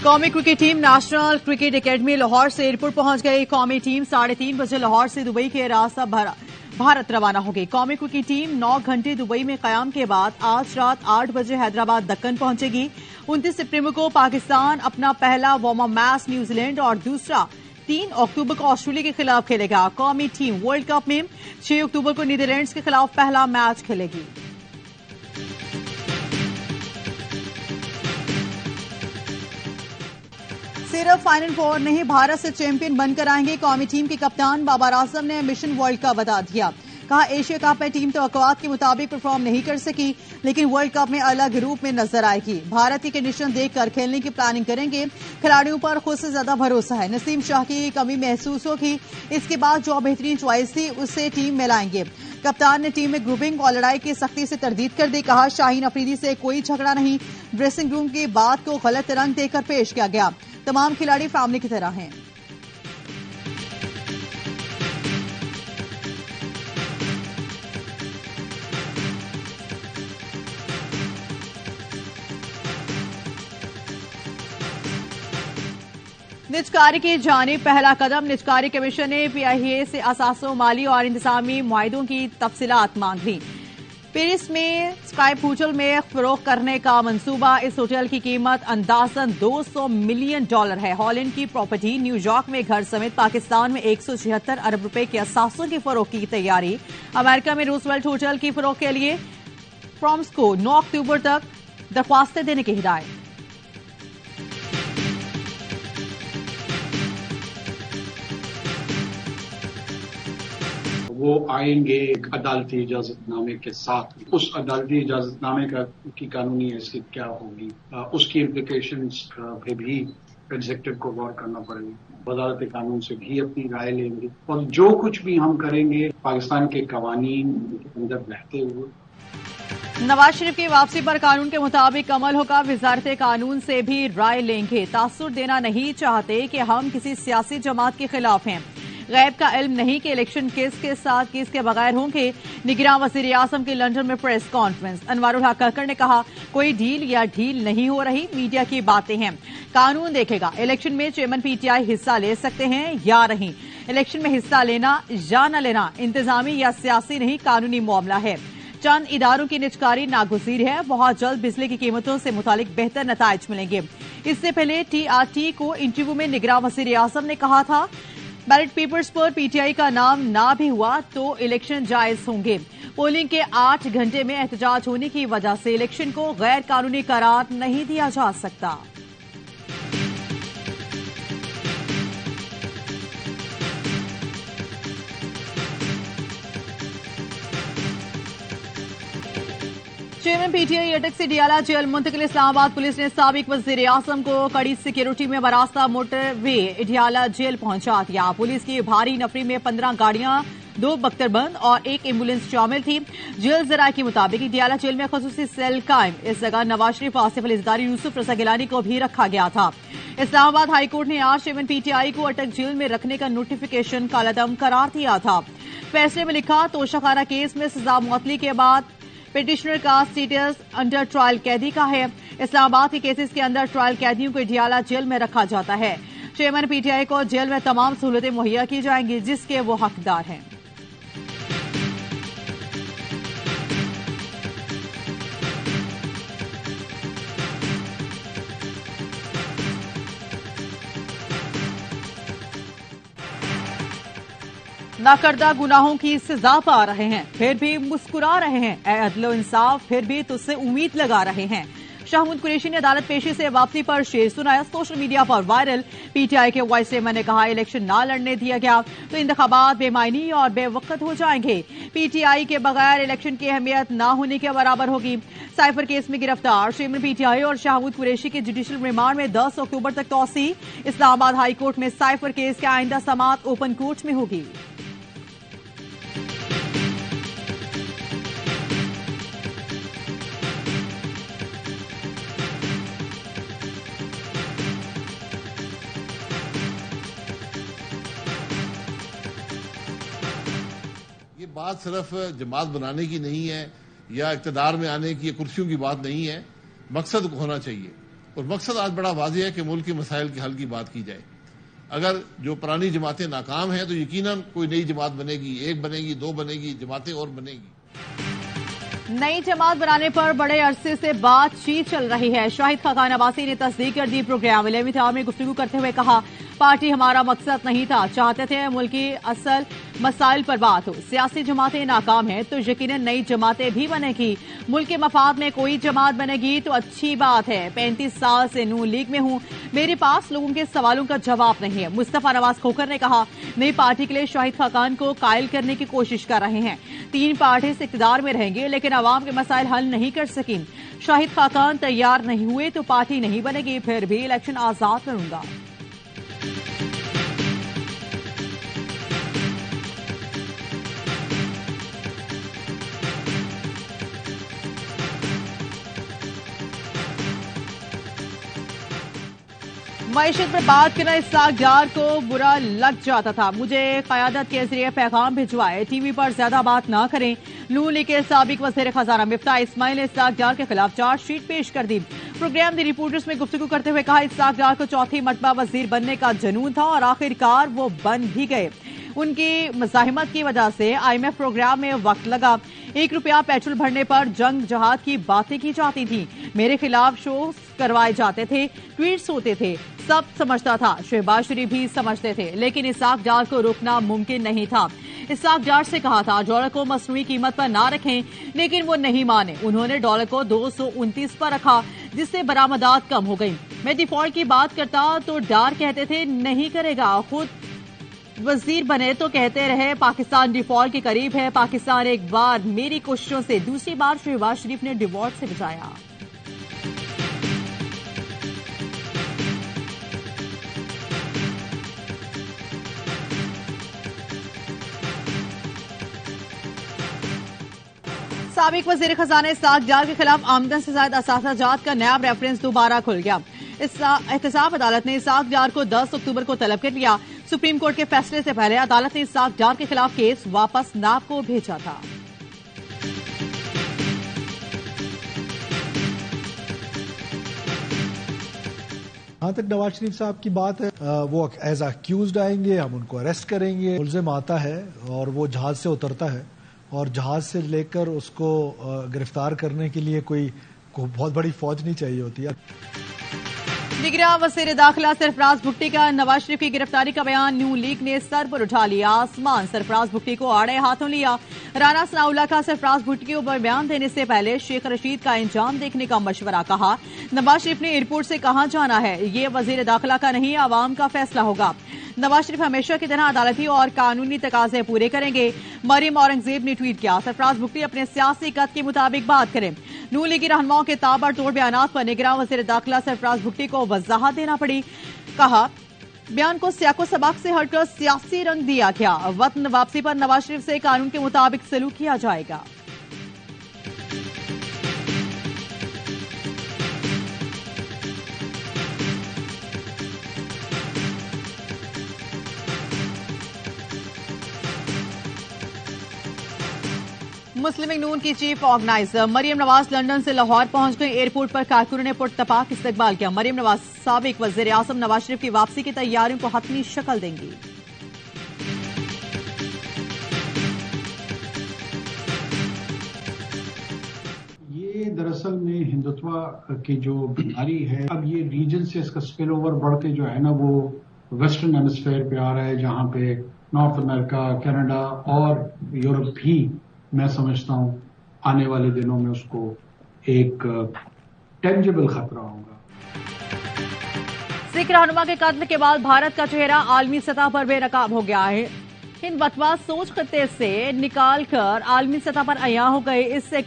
कौमी cricket team national cricket academy Lahore से airport पहुंच गई। कौमी टीम 3:30 बजे लाहौर से दुबई के रास्ता भारत रवाना हो गई। कौमी क्रिकेट टीम 9 घंटे दुबई में कयाम के बाद आज रात 8 बजे हैदराबाद दक्कन पहुंचेगी। 29 सितंबर को पाकिस्तान अपना पहला वार्म अप मैच न्यूजीलैंड और दूसरा 3 अक्टूबर को ऑस्ट्रेलिया के खिलाफ खेलेगा। कौमी टीम वर्ल्ड कप में 6 अक्टूबर को नीदरलैंड्स के खिलाफ पहला मैच खेलेगी। सिर्फ फाइनल 4 नहीं, भारत से चैंपियन बनकर आएंगे। कौमी टीम के कप्तान बाबर आजम ने मिशन वर्ल्ड कप बता दिया। कहा, एशिया कप में टीम तवक्कुआत के मुताबिक परफॉर्म नहीं कर सकी, लेकिन वर्ल्ड कप में अलग रूप में नजर आएगी। भारत की कंडीशन देखकर खेलने की प्लानिंग करेंगे। खिलाड़ियों पर खुद से ज्यादा भरोसा है। नसीम शाह की कमी महसूस होगी, इसके बाद जो बेहतरीन च्वाइस थी उससे टीम में लाएंगे। कप्तान ने टीम में ग्रुपिंग और लड़ाई की सख्ती से तरदीद कर दी। कहा, शाहीन अफरीदी से कोई झगड़ा नहीं, ड्रेसिंग रूम की बात को गलत रंग देकर पेश किया गया। तमाम खिलाड़ी फैमिली की तरह हैं। निजकारी की जानिब पहला कदम। निजकारी कमीशन ने PIA से असासों, माली और इंतजामी मुआहिदों की तफसीलात मांग ली। पेरिस में स्काई होटल में फरोख्त करने का मंसूबा। इस होटल की कीमत अंदाजन $200 मिलियन है। हॉलैंड की प्रॉपर्टी। न्यूयॉर्क में घर समेत पाकिस्तान में 176 अरब रुपए के असासों की फरोख्त की तैयारी। अमेरिका में रूजवेल्ट होटल की फरोख्त के लिए फर्म्स को 9 अक्टूबर तक दरख्वास्तें देने की हिदायत। वो आएंगे एक अदालती इजाजतनामे के साथ। उस अदालती इजाजतनामे की कानूनी हैसियत क्या होगी, उसकी इम्प्लीकेशंस पे भी एग्जीक्यूटिव को गौर करना पड़ेगा। वजारत कानून से भी अपनी राय लेंगे और जो कुछ भी हम करेंगे पाकिस्तान के कवानीन के अंदर रहते हुए। नवाज शरीफ की वापसी पर कानून के मुताबिक अमल होगा। वजारत कानून से भी राय लेंगे। तासुर देना नहीं चाहते कि हम किसी सियासी जमात के खिलाफ हैं। गैब का इल्म नहीं कि इलेक्शन किसके साथ किसके बगैर होंगे। निगरान वज़ीर आज़म की लंदन में प्रेस कॉन्फ्रेंस। अनवारुल हक कक्कड़ ने कहा, कोई डील या ढील नहीं हो रही, मीडिया की बातें हैं। कानून देखेगा। इलेक्शन में चेयरमैन PTI हिस्सा ले सकते हैं या नहीं। इलेक्शन में हिस्सा लेना या न लेना इंतजामी या सियासी नहीं, कानूनी मामला है। चंद इदारों की निजकारी नागुज़ीर है। बहुत जल्द बिजली की कीमतों से मुतालिक बेहतर नताइज मिलेंगे। इससे पहले TRT को इंटरव्यू में निगरान वज़ीर आज़म ने कहा था, बैलेट पेपर्स पर PTI का नाम ना भी हुआ तो इलेक्शन जायज होंगे। पोलिंग के 8 घंटे में एहतजाज होने की वजह से इलेक्शन को गैर कानूनी करार नहीं दिया जा सकता। चेयरमैन PTI अटक से डियाला जेल मुंतकिल। इस्लामाबाद पुलिस ने साबिक वज़ीर आज़म को कड़ी सिक्योरिटी में बरास्ता मोटरवे डियाला जेल पहुंचा दिया। पुलिस की भारी नफरी में 15 गाड़ियां, 2 बख्तरबंद और 1 एम्बुलेंस शामिल थी। जेल जराये के मुताबिक डियाला जेल में खसूसी सेल कायम। इस जगह नवाज शरीफ, आसिफ अली ज़रदारी, यूसुफ रज़ा गिलानी को भी रखा गया था। इस्लामाबाद हाईकोर्ट ने आज चेयरमैन PTI को अटक जेल में रखने का नोटिफिकेशन कालादम करार दिया था। फैसले में लिखा, तोशाखाना केस में सजा मुअत्तली के बाद पिटिशनर का स्टेटस अंडर ट्रायल कैदी का है। इस्लामाबाद के केसेस के अंदर ट्रायल कैदियों को डियाला जेल में रखा जाता है। चेयरमैन PTI को जेल में तमाम सहूलतें मुहैया की जाएंगी जिसके वो हकदार हैं। नाकर्दा गुनाहों की सजा पा रहे हैं, फिर भी मुस्कुरा रहे हैं। ए अदलो इंसाफ, फिर भी तुझसे उम्मीद लगा रहे हैं। शाहमूद कुरैशी ने अदालत पेशी से वापसी पर शेर सुनाया। सोशल मीडिया पर वायरल। PTI के वाइस चेयरमैन ने कहा, इलेक्शन ना लड़ने दिया गया तो इंतखाबात बेमायनी और बेवक्त हो जाएंगे। PTI के बगैर इलेक्शन की अहमियत ना होने के बराबर होगी। साइफर केस में गिरफ्तार चेयरमैन PTI और शाहमूद कुरैशी के जुडिशल रिमांड में 10 अक्टूबर तक तौसी। इस्लामाबाद हाईकोर्ट में साइफर केस की आइंदा समाअत ओपन कोर्ट में होगी। ये बात सिर्फ जमात बनाने की नहीं है या इक़्तिदार में आने की, कुर्सियों की बात नहीं है। मकसद होना चाहिए और मकसद आज बड़ा वाज़ेह है कि मुल्क के मसाइल के हल की बात की जाए। अगर जो पुरानी जमातें नाकाम हैं तो यकीनन कोई नई जमात बनेगी, एक बनेगी, दो बनेगी, जमातें और बनेगी। नई जमात बनाने पर बड़े अरसे से बातचीत चल रही है। शाहिद खाकान अब्बासी ने तस्दीक कर दी। प्रोग्राम 11वीं आवर में गुफ्तगू करते हुए कहा, पार्टी हमारा मकसद नहीं था, चाहते थे मुल्क की असल मसाइल पर बात हो। सियासी जमातें नाकाम हैं तो यकीनन नई जमातें भी बनेगी। मुल्क के मफाद में कोई जमात बनेगी तो अच्छी बात है। 35 साल से नून लीग में हूं, मेरे पास लोगों के सवालों का जवाब नहीं है। मुस्तफा नवाज खोखर ने कहा, नई पार्टी के लिए शाहिद खाकान को कायल करने की कोशिश कर रहे हैं। 3 पार्टी से इख्तिदार में रहेंगे लेकिन अवाम के मसाइल हल नहीं कर सकी। शाहिद खाकान तैयार नहीं हुए तो पार्टी नहीं बनेगी, फिर भी इलेक्शन आजाद लड़ूंगा। मईशत पर बात करना इसाक डार को बुरा लग जाता था। मुझे क़यादत के जरिए पैगाम भिजवाए, टीवी पर ज्यादा बात ना करें। नून लीग के साबिक वज़ीर खजाना मिफ्ता इस्माइल ने इसाक डार के खिलाफ चार्जशीट पेश कर दी। प्रोग्राम दी रिपोर्टर्स में गुफ्तगू करते हुए कहा, इसाक डार को चौथी मरतबा वजीर बनने का जुनून था और आखिरकार वो बन भी गए। उनकी मज़ाहिमत की वजह से IMF प्रोग्राम में वक्त लगा। 1 रुपया पेट्रोल भरने पर जंग जहाद की बातें की जाती थी। मेरे खिलाफ शो करवाए जाते थे, ट्वीट्स होते थे, सब समझता था। शहबाज शरीफ भी समझते थे, लेकिन इसाक डार को रोकना मुमकिन नहीं था। इसाक डार से कहा था डॉलर को मसनूई कीमत पर ना रखें, लेकिन वो नहीं माने। उन्होंने डॉलर को 229 पर रखा, जिससे बरामदात कम हो गई। मैं डिफॉल्ट की बात करता तो डार कहते थे नहीं करेगा। खुद वजीर बने तो कहते रहे पाकिस्तान डिफॉल्ट के करीब है। पाकिस्तान एक बार मेरी कोशिशों से, दूसरी बार शहबाज शरीफ ने डिफॉल्ट से बचाया। साबिक वजीर खजाना इसाक डार के खिलाफ आमदन से ज्यादा असासाजात का नया रेफरेंस दोबारा खुल गया। एहतसाब अदालत ने इसाक डार को 10 अक्टूबर को तलब कर लिया। सुप्रीम कोर्ट के फैसले से पहले अदालत ने इसाक डार के खिलाफ केस वापस नाब को भेजा था। जहां तक नवाज शरीफ साहब की बात है, वो एज अक्यूज्ड आएंगे, हम उनको अरेस्ट करेंगे। मुलजिम आता है और वो जहाज से उतरता है और जहाज से लेकर उसको गिरफ्तार करने के लिए कोई बहुत बड़ी फौज नहीं चाहिए होती है। निगरान वज़ीर दाखिला सरफराज भुट्टी का नवाज शरीफ की गिरफ्तारी का बयान नून लीग ने सर पर उठा लिया। आसमान सरफराज भुट्टी को आड़े हाथों लिया। राना सनाउल्लाह का सरफराज भुट्टी को बयान देने से पहले शेख रशीद का इंजाम देखने का मशवरा। कहा, नवाज शरीफ ने एयरपोर्ट से कहां जाना है ये वज़ीर दाखिला का नहीं, आवाम का फैसला होगा। नवाज शरीफ हमेशा की तरह अदालती और कानूनी तकाजे पूरे करेंगे। मरियम औरंगजेब ने ट्वीट किया, सरफराज भुट्टी अपने सियासी कद के मुताबिक बात करें। नून लीगी रहनुमाओं के ताबड़तोड़ बयानात पर निगरान वज़ीर दाखिला सरफराज भुट्टी को वजाहत देना पड़ी। कहा, बयान को सियाको सबाक से हटकर सियासी रंग दिया गया। वतन वापसी पर नवाज शरीफ से कानून के मुताबिक सलूक किया जाएगा। मुस्लिम लीग नून की chief organiser Maryam Nawaz London से लाहौर पहुंच गई। एयरपोर्ट पर कारकुनों ने पुरतपाक इस्तकबाल किया। मरियम नवाज साबिक वज़ीर आज़म नवाज शरीफ की वापसी की तैयारियों को हतमी शक्ल देंगी। ये दरअसल में हिंदुत्व की जो बीमारी है, अब ये रीजन से इसका स्पिल ओवर बढ़ के जो है ना वो वेस्टर्न हेमिस्फीयर पे आ रहा है, जहां पे नॉर्थ अमेरिका, कनाडा और यूरोप भी मैं समझता हूं आने वाले दिनों में उसको एक टेंजिबल खतरा होगा। सिख रहनुमा के कत्ल के बाद भारत का चेहरा आलमी सतह पर बेनकाब हो गया है। हिंद बटवा सोच खत्ते से निकालकर आलमी सतह पर अया हो गए। इससे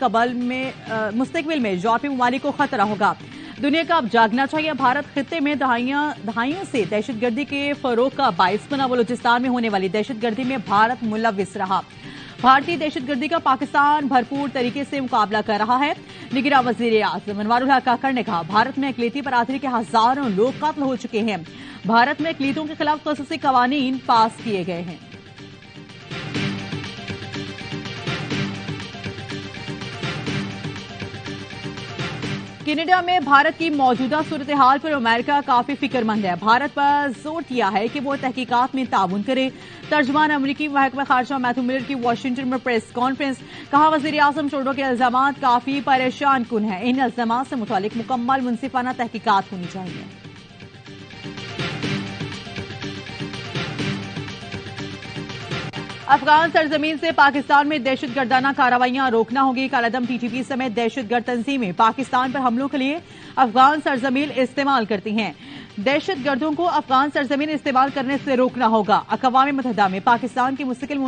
मुस्तकबिल में यूरोपीय ममालिक को खतरा होगा। दुनिया का अब जागना चाहिए। भारत खित्ते में दहाइयों से दहशतगर्दी के फरोग का बाइस बना। बलूचिस्तान में होने वाली दहशतगर्दी में भारत मुलव्विस रहा। भारतीय दहशतगर्दी का पाकिस्तान भरपूर तरीके से मुकाबला कर रहा है। निगरान वज़ीर आज़म अनवारुल हक काकड़ ने कहा, भारत में अक़लियती बरादरी के हजारों लोग कत्ल हो चुके हैं। भारत में अक़लियतों के खिलाफ ख़ुसूसी क़वानीन पास किए गए हैं। कनाडा में भारत की मौजूदा सूरत हाल पर अमेरिका काफी फिक्रमंद है। भारत पर जोर दिया है कि वो तहकीकात में ताउन करे। तर्जुमान अमरीकी महकमा खारजा मैथ्यू मिलर की वाशिंगटन में प्रेस कॉन्फ्रेंस, कहा वजीर आजम ट्रूडो के इल्जाम काफी परेशान कुन है। इन इल्जाम से मुतालिक मुकम्मल मुनसिफाना तहकीकात होनी चाहिए। अफगान सरजमीन से पाकिस्तान में दहशतगर्दाना कार्रवाइयां रोकना होगी। कालादम टीटीपी समेत दहशतगर्द तंजीमें पाकिस्तान पर हमलों के लिए अफगान सरजमीन इस्तेमाल करती हैं। दहशतगर्दों को अफगान सरजमीन इस्तेमाल करने से रोकना होगा। अक़वाम मुत्तहिदा में पाकिस्तान के मुस्तकिल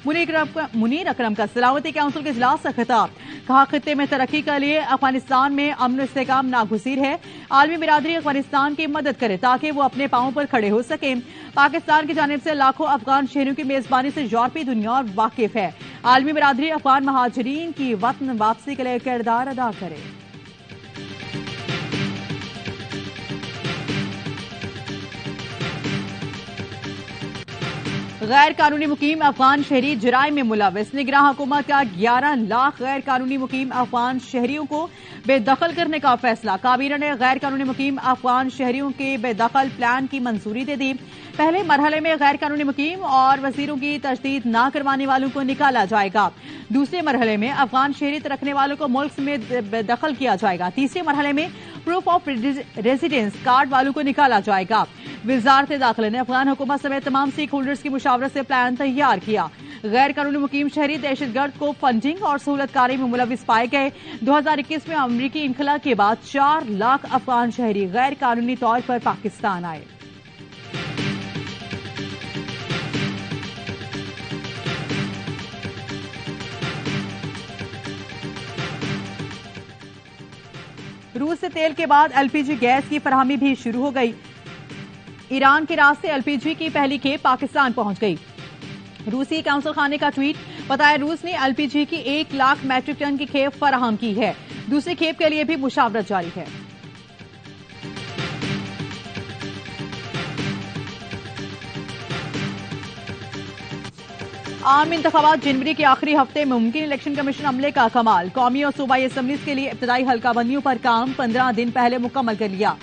मुनीर अकरम का सलामती काउंसिल के इजलास से खिताब, कहा खित्ते में तरक्की के लिए अफगानिस्तान में अमन इस्तेहकाम नागुज़ीर है। आलमी बिरादरी अफगानिस्तान की मदद करे ताकि वो अपने पांवों पर खड़े हो सके। पाकिस्तान की जानिब से लाखों अफगान शहरियों की मेजबानी से यूरोपीय दुनिया और वाकिफ है। आलमी बिरादरी अफगान महाजरीन की वतन वापसी के लिए किरदार अदा करे। गैर कानूनी मुकीम अफगान शहरी जराइम में मुलविस। निगरान हुकूमत का 11 लाख गैर कानूनी मुकीम अफगान शहरियों को बेदखल करने का फैसला। काबीना ने गैर कानूनी मुकीम अफगान शहरियों के बेदखल प्लान की मंजूरी दे दी। पहले मरहले में गैर कानूनी मुकीम और वजीरों की तजदीद न करवाने वालों को निकाला जाएगा। दूसरे मरहले में अफगान शहरियत रखने वालों को मुल्क में बेदखल किया जाएगा। तीसरे मरहले में प्रूफ ऑफ रेजिडेंस कार्ड वालों को निकाला जाएगा। वजारत दाखिला ने अफगान हुकूमत समेत तमाम स्टेक होल्डर्स की मुशावरत से प्लान तैयार किया। गैर कानूनी मुकीम शहरी दहशतगर्द को फंडिंग और सहूलतकारी में मुलविस पाए गए। 2021 में अमरीकी इनखला के बाद 4 लाख अफगान शहरी गैर कानूनी तौर पर पाकिस्तान आए। रूस से तेल के बाद एलपीजी गैस की फराहमी भी शुरू हो गई। ईरान के रास्ते एलपीजी की पहली खेप पाकिस्तान पहुंच गई। रूसी काउंसिल खाने का ट्वीट, बताया रूस ने एलपीजी की 1 लाख मैट्रिक टन की खेप फराहम की है। दूसरी खेप के लिए भी मुशावरत जारी है। आम इंतखाबात जनवरी के आखिरी हफ्ते में मुमकिन। इलेक्शन कमीशन अमले का कमाल, कौमी और सूबाई असम्बलीज के लिए इब्तदाई हल्काबंदियों पर काम 15 दिन पहले मुकम्मल कर लिया।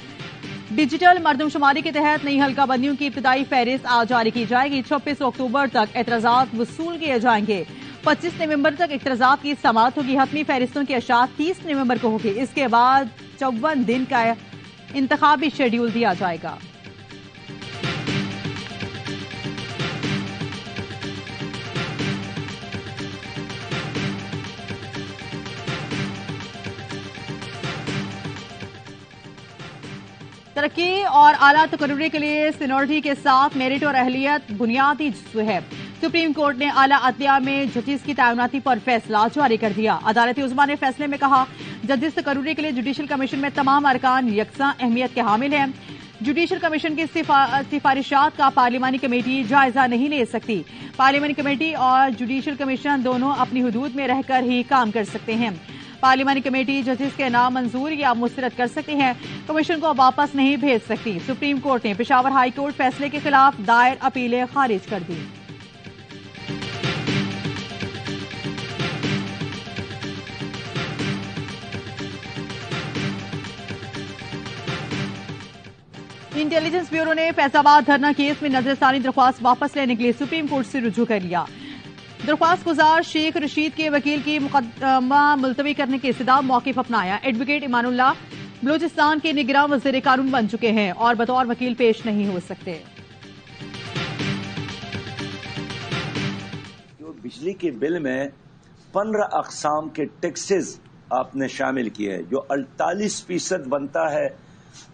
डिजिटल मरदमशुमारी के तहत नई हल्काबंदियों की इब्तदाई फहरिस्त आज जारी की जाएगी। 26 अक्टूबर तक एतराजात वसूल किए जाएंगे। 25 नवंबर तक एतराजात की समाअत होगी। हतमी फहरिस्तों की अशात 30 नवंबर को होगी। इसके बाद 54 दिन का इंतखाबी शेड्यूल दिया जाएगा। तरक्की और आला तकर्रुरी के लिए सीनियरिटी के साथ मेरिट और अहलियत बुनियादी जुज़्व है। सुप्रीम कोर्ट ने आला अदलिया में जजेस की तैनाती पर फैसला जारी कर दिया। अदालत उज़्मा ने फैसले में कहा, जजेस तकर्रुरी के लिए जुडिशल कमीशन में तमाम अरकान यकसा अहमियत के हामिल हैं। जुडिशल कमीशन की सिफारिशात का पार्लिमानी कमेटी जायजा नहीं ले सकती। पार्लिमानी कमेटी और जुडिशल कमीशन दोनों अपनी हुदूद में रहकर ही काम कर सकते हैं। पार्लिमानी कमेटी जजेस के नाम मंजूर या मुस्तरद कर सकती है, कमीशन को वापस नहीं भेज सकती। सुप्रीम कोर्ट ने पेशावर हाई कोर्ट फैसले के खिलाफ दायर अपीलें खारिज कर दी। इंटेलिजेंस ब्यूरो ने फैसलाबाद धरना केस में नजरसानी दरख्वास्त वापस लेने के लिए सुप्रीम कोर्ट से रुजू कर लिया। दरख्वास्त गुजार शेख रशीद के वकील की मुकदमा मुलतवी करने के इस्तदा मौक़िफ़ अपनाया। एडवोकेट इमानुल्लाह बलूचिस्तान के निगरान वज़ीर कानून बन चुके हैं और बतौर वकील पेश नहीं हो सकते। जो बिजली के बिल में 15 अक़साम के टैक्सेस आपने शामिल किए हैं, जो 48% बनता है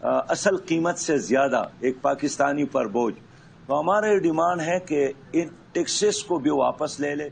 असल कीमत से ज्यादा एक पाकिस्तानी पर बोझ। तो हमारी डिमांड है कि इन टैक्सेस को भी वापस ले ले।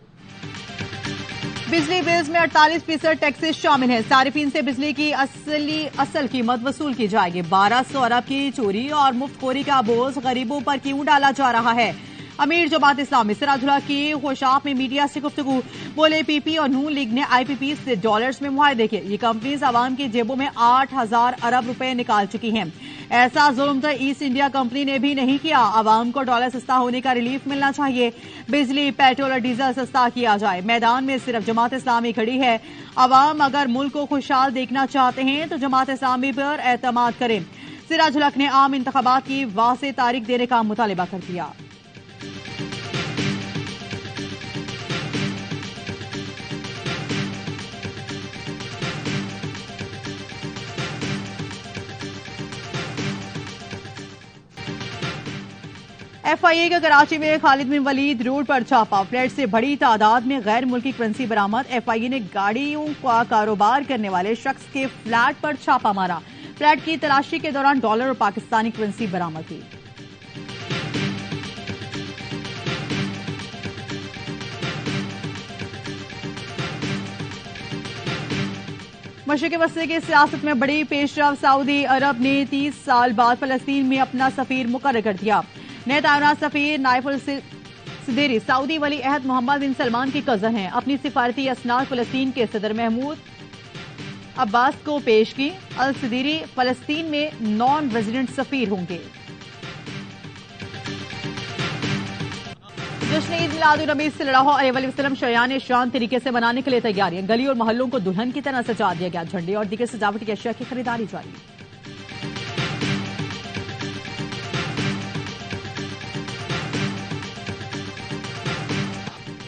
बिजली बिल्स में 48% टैक्सेस शामिल हैं। सारिफीन से बिजली की असल कीमत वसूल की जाएगी। 1200 अरब की चोरी और मुफ्तखोरी का बोझ गरीबों पर क्यों डाला जा रहा है? अमीर जमात इस्लामी सिराजुल्लाह की खुशाब में मीडिया से गुफ्तगू, बोले पीपी और नून लीग ने आईपीपी से डॉलर्स में मुआहदे किए। ये कंपनीज आवाम की जेबों में 8,000 अरब रुपए निकाल चुकी हैं। ऐसा जुल्म तो ईस्ट इंडिया कंपनी ने भी नहीं किया। आवाम को डॉलर सस्ता होने का रिलीफ मिलना चाहिए। बिजली, पेट्रोल और डीजल सस्ता किया जाए। मैदान में सिर्फ जमात इस्लामी खड़ी है। आवाम अगर मुल्क को खुशहाल देखना चाहते हैं तो जमात इस्लामी पर एतमाद करें। सिराजुल्लाह ने आम इंतखाबात की वाज़ेह तारीख देने का मुतालिबा कर दिया। एफआईए का कराची में खालिद बिन वलीद रोड पर छापा, फ्लैट से बड़ी तादाद में गैर मुल्की करेंसी बरामद। एफआईए ने गाड़ियों का कारोबार करने वाले शख्स के फ्लैट पर छापा मारा। फ्लैट की तलाशी के दौरान डॉलर और पाकिस्तानी करेंसी बरामद हुई। मशरिक़ वस्ती की सियासत में बड़ी पेशरफ, सऊदी अरब ने 30 साल बाद फलस्तीन में अपना सफीर मुकर्रर कर दिया। नए तैनात सफीर नाइफ अल सिदेरी सऊदी वली अहद मोहम्मद बिन सलमान की कजन हैं। अपनी सिफारती असनाद फलस्तीन के सदर महमूद अब्बास को पेश की। अल सिदेरी फलस्तीन में नॉन रेजिडेंट सफीर होंगे। जश्न ईद मिलादुन्नबी सल्लल्लाहु अलैहि वसल्लम शयान शान तरीके से मनाने के लिए तैयारियां। गली और मोहल्लों को दुल्हन की तरह सजा दिया गया। झंडे और दीगर सजावटी अशिया की खरीदारी जारी।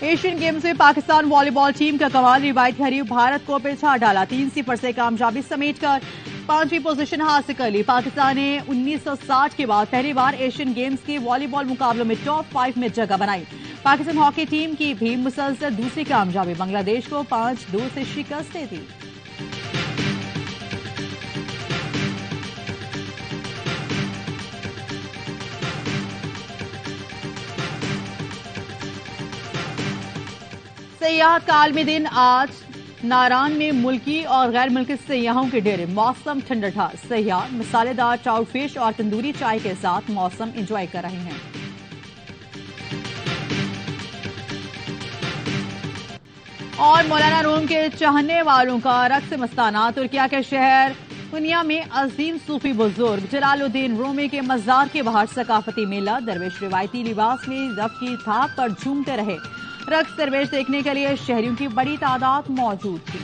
एशियन गेम्स में पाकिस्तान वॉलीबॉल टीम का कमाल, रिवायती हरीफ भारत को पिछा डाला। 3-0 से कामयाबी समेटकर 5वीं पोजीशन हासिल कर ली। पाकिस्तान ने 1960 के बाद पहली बार एशियन गेम्स के वॉलीबॉल मुकाबलों में टॉप 5 में जगह बनाई। पाकिस्तान हॉकी टीम की भी मुसलसल दूसरी कामयाबी, बांग्लादेश को 5-2 से शिकस्त दे दी। सयाहत का आलमी दिन आज नारान में मुल्की और गैर मुल्की सयाहों के डेरे। मौसम ठंडा था। सयाह मसालेदार ट्राउट फिश और तंदूरी चाय के साथ मौसम एंजॉय कर रहे हैं। और मौलाना रूम के चाहने वालों का रक्स मस्ताना। तुर्किया के शहर दुनिया में अजीम सूफी बुजुर्ग जलालुद्दीन रूमी के मजार के बाहर सकाफती मेला। दरवेश रिवायती लिबास में रफ की थाप पर झूमते रहे। रक्स दरवेश देखने के लिए शहरियों की बड़ी तादाद मौजूद थी।